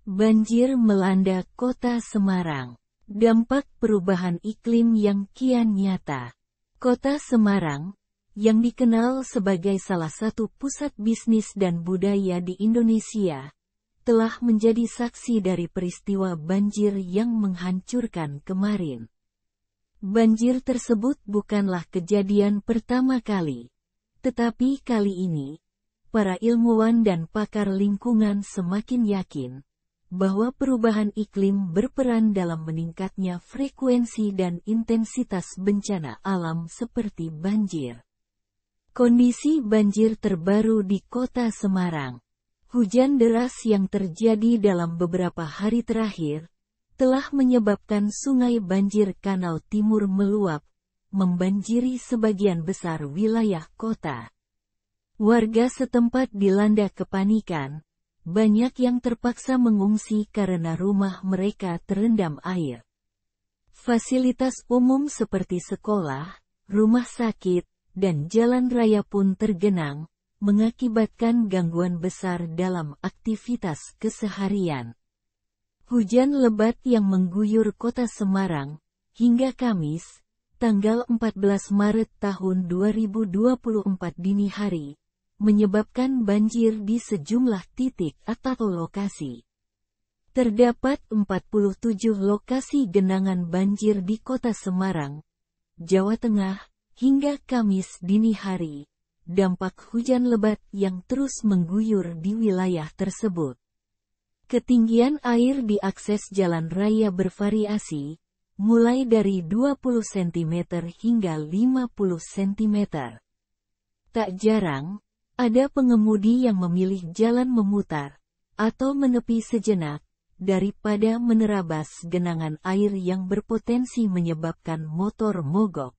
Banjir melanda Kota Semarang. Dampak perubahan iklim yang kian nyata. Kota Semarang, yang dikenal sebagai salah satu pusat bisnis dan budaya di Indonesia, telah menjadi saksi dari peristiwa banjir yang menghancurkan kemarin. Banjir tersebut bukanlah kejadian pertama kali, tetapi kali ini, para ilmuwan dan pakar lingkungan semakin yakin bahwa perubahan iklim berperan dalam meningkatnya frekuensi dan intensitas bencana alam seperti banjir. Kondisi banjir terbaru di Kota Semarang. Hujan deras yang terjadi dalam beberapa hari terakhir telah menyebabkan sungai banjir Kanal Timur meluap, membanjiri sebagian besar wilayah kota. Warga setempat dilanda kepanikan. Banyak yang terpaksa mengungsi karena rumah mereka terendam air. Fasilitas umum seperti sekolah, rumah sakit, dan jalan raya pun tergenang, mengakibatkan gangguan besar dalam aktivitas keseharian. Hujan lebat yang mengguyur Kota Semarang, hingga Kamis, tanggal 14 Maret tahun 2024 dini hari, menyebabkan banjir di sejumlah titik atau lokasi. Terdapat 47 lokasi genangan banjir di Kota Semarang, Jawa Tengah, hingga Kamis dini hari, dampak hujan lebat yang terus mengguyur di wilayah tersebut. Ketinggian air di akses jalan raya bervariasi, mulai dari 20 cm hingga 50 cm. Tak jarang, ada pengemudi yang memilih jalan memutar, atau menepi sejenak, daripada menerabas genangan air yang berpotensi menyebabkan motor mogok.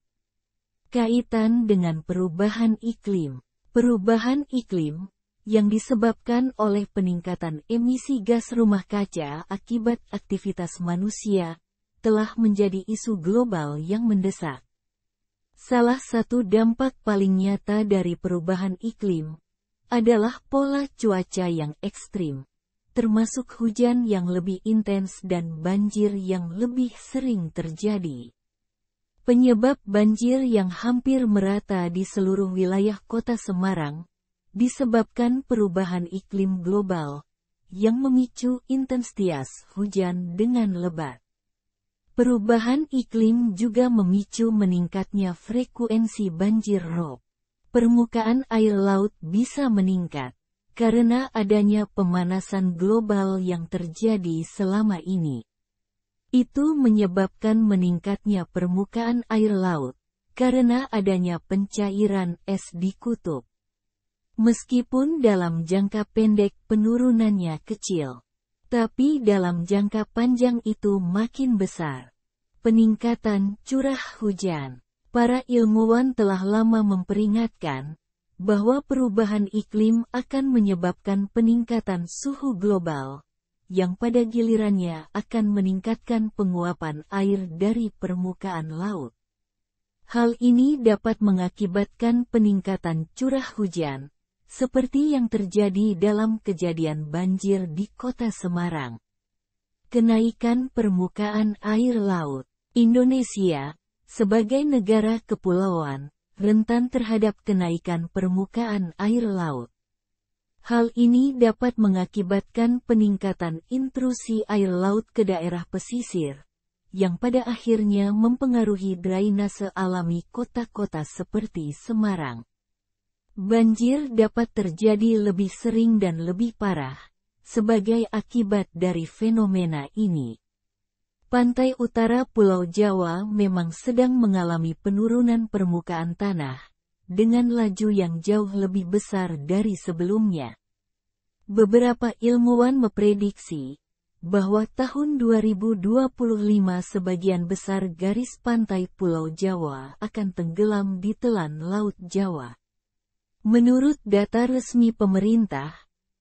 Kaitan dengan perubahan iklim. Perubahan iklim, yang disebabkan oleh peningkatan emisi gas rumah kaca akibat aktivitas manusia, telah menjadi isu global yang mendesak. Salah satu dampak paling nyata dari perubahan iklim adalah pola cuaca yang ekstrim, termasuk hujan yang lebih intens dan banjir yang lebih sering terjadi. Penyebab banjir yang hampir merata di seluruh wilayah Kota Semarang disebabkan perubahan iklim global yang memicu intensitas hujan dengan lebat. Perubahan iklim juga memicu meningkatnya frekuensi banjir rob. Permukaan air laut bisa meningkat karena adanya pemanasan global yang terjadi selama ini. Itu menyebabkan meningkatnya permukaan air laut karena adanya pencairan es di kutub. Meskipun dalam jangka pendek penurunannya kecil, tapi dalam jangka panjang itu makin besar. Peningkatan curah hujan. Para ilmuwan telah lama memperingatkan bahwa perubahan iklim akan menyebabkan peningkatan suhu global, yang pada gilirannya akan meningkatkan penguapan air dari permukaan laut. Hal ini dapat mengakibatkan peningkatan curah hujan, seperti yang terjadi dalam kejadian banjir di Kota Semarang. Kenaikan permukaan air laut. Indonesia, sebagai negara kepulauan, rentan terhadap kenaikan permukaan air laut. Hal ini dapat mengakibatkan peningkatan intrusi air laut ke daerah pesisir, yang pada akhirnya mempengaruhi drainase alami kota-kota seperti Semarang. Banjir dapat terjadi lebih sering dan lebih parah, sebagai akibat dari fenomena ini. Pantai utara Pulau Jawa memang sedang mengalami penurunan permukaan tanah, dengan laju yang jauh lebih besar dari sebelumnya. Beberapa ilmuwan memprediksi bahwa tahun 2025 sebagian besar garis pantai Pulau Jawa akan tenggelam di telan Laut Jawa. Menurut data resmi pemerintah,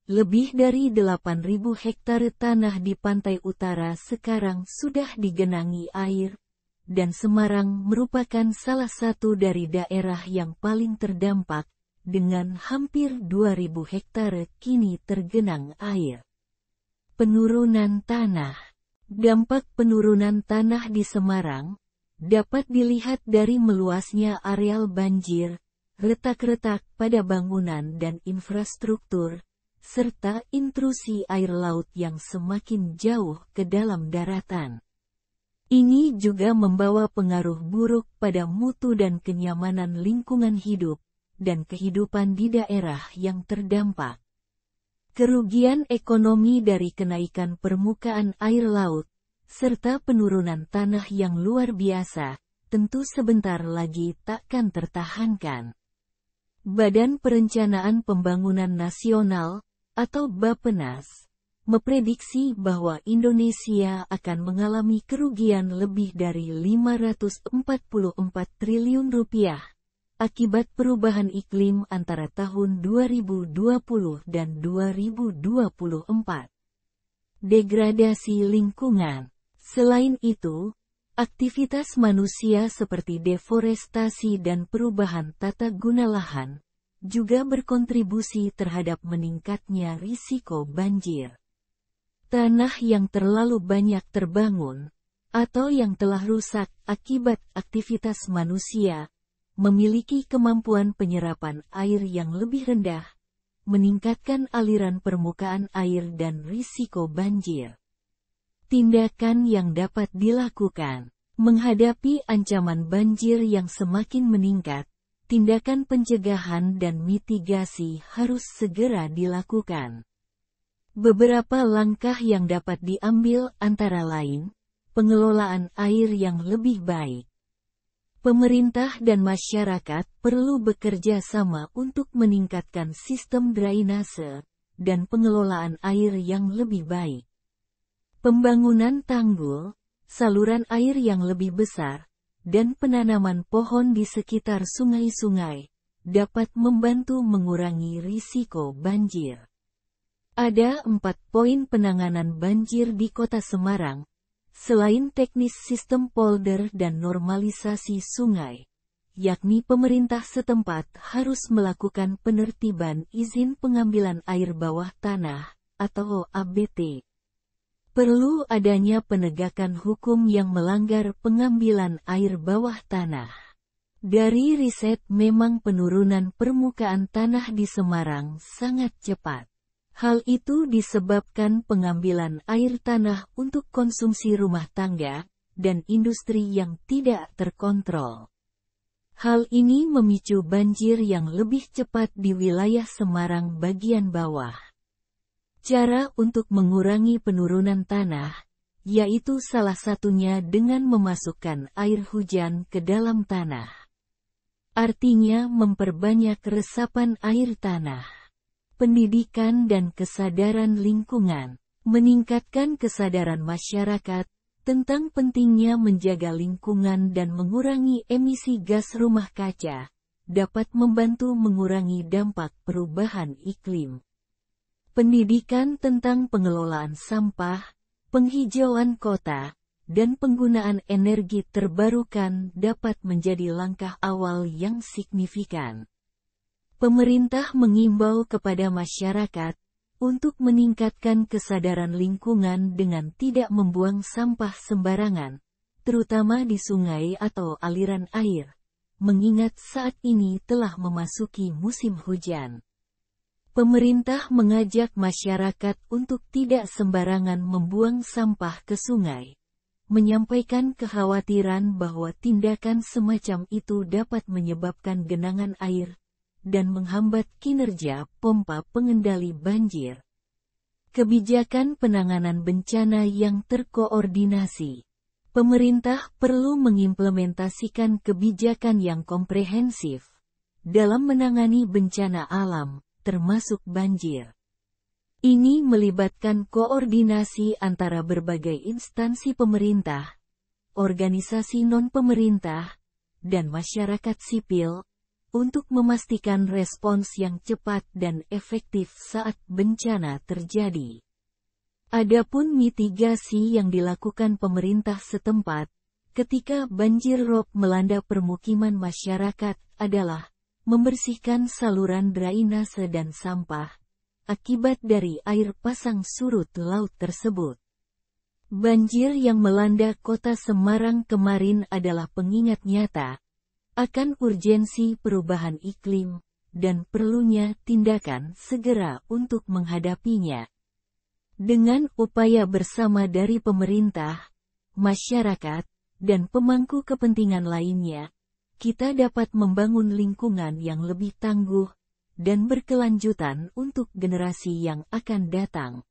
lebih dari 8.000 hektare tanah di pantai utara sekarang sudah digenangi air, dan Semarang merupakan salah satu dari daerah yang paling terdampak, dengan hampir 2.000 hektare kini tergenang air. Penurunan tanah. Dampak penurunan tanah di Semarang dapat dilihat dari meluasnya areal banjir, retak-retak pada bangunan dan infrastruktur, serta intrusi air laut yang semakin jauh ke dalam daratan. Ini juga membawa pengaruh buruk pada mutu dan kenyamanan lingkungan hidup dan kehidupan di daerah yang terdampak. Kerugian ekonomi dari kenaikan permukaan air laut, serta penurunan tanah yang luar biasa, tentu sebentar lagi takkan tertahankan. Badan Perencanaan Pembangunan Nasional, atau Bappenas, memprediksi bahwa Indonesia akan mengalami kerugian lebih dari 544 triliun rupiah akibat perubahan iklim antara tahun 2020 dan 2024. Degradasi lingkungan. Selain itu, aktivitas manusia seperti deforestasi dan perubahan tata guna lahan juga berkontribusi terhadap meningkatnya risiko banjir. Tanah yang terlalu banyak terbangun, atau yang telah rusak akibat aktivitas manusia, memiliki kemampuan penyerapan air yang lebih rendah, meningkatkan aliran permukaan air dan risiko banjir. Tindakan yang dapat dilakukan menghadapi ancaman banjir yang semakin meningkat, tindakan pencegahan dan mitigasi harus segera dilakukan. Beberapa langkah yang dapat diambil antara lain, pengelolaan air yang lebih baik. Pemerintah dan masyarakat perlu bekerja sama untuk meningkatkan sistem drainase dan pengelolaan air yang lebih baik. Pembangunan tanggul, saluran air yang lebih besar, dan penanaman pohon di sekitar sungai-sungai dapat membantu mengurangi risiko banjir. Ada 4 poin penanganan banjir di Kota Semarang. Selain teknis sistem polder dan normalisasi sungai, yakni pemerintah setempat harus melakukan penertiban izin pengambilan air bawah tanah, atau ABT. Perlu adanya penegakan hukum yang melanggar pengambilan air bawah tanah. Dari riset memang penurunan permukaan tanah di Semarang sangat cepat. Hal itu disebabkan pengambilan air tanah untuk konsumsi rumah tangga dan industri yang tidak terkontrol. Hal ini memicu banjir yang lebih cepat di wilayah Semarang bagian bawah. Cara untuk mengurangi penurunan tanah, yaitu salah satunya dengan memasukkan air hujan ke dalam tanah. Artinya memperbanyak resapan air tanah. Pendidikan dan kesadaran lingkungan, meningkatkan kesadaran masyarakat tentang pentingnya menjaga lingkungan dan mengurangi emisi gas rumah kaca, dapat membantu mengurangi dampak perubahan iklim. Pendidikan tentang pengelolaan sampah, penghijauan kota, dan penggunaan energi terbarukan dapat menjadi langkah awal yang signifikan. Pemerintah mengimbau kepada masyarakat untuk meningkatkan kesadaran lingkungan dengan tidak membuang sampah sembarangan, terutama di sungai atau aliran air, mengingat saat ini telah memasuki musim hujan. Pemerintah mengajak masyarakat untuk tidak sembarangan membuang sampah ke sungai, menyampaikan kekhawatiran bahwa tindakan semacam itu dapat menyebabkan genangan air dan menghambat kinerja pompa pengendali banjir. Kebijakan penanganan bencana yang terkoordinasi. Pemerintah perlu mengimplementasikan kebijakan yang komprehensif dalam menangani bencana alam, termasuk banjir. Ini melibatkan koordinasi antara berbagai instansi pemerintah, organisasi non-pemerintah, dan masyarakat sipil, untuk memastikan respons yang cepat dan efektif saat bencana terjadi. Adapun mitigasi yang dilakukan pemerintah setempat ketika banjir rob melanda permukiman masyarakat adalah membersihkan saluran drainase dan sampah, akibat dari air pasang surut laut tersebut. Banjir yang melanda kota Semarang kemarin adalah pengingat nyata akan urgensi perubahan iklim dan perlunya tindakan segera untuk menghadapinya. Dengan upaya bersama dari pemerintah, masyarakat, dan pemangku kepentingan lainnya, kita dapat membangun lingkungan yang lebih tangguh dan berkelanjutan untuk generasi yang akan datang.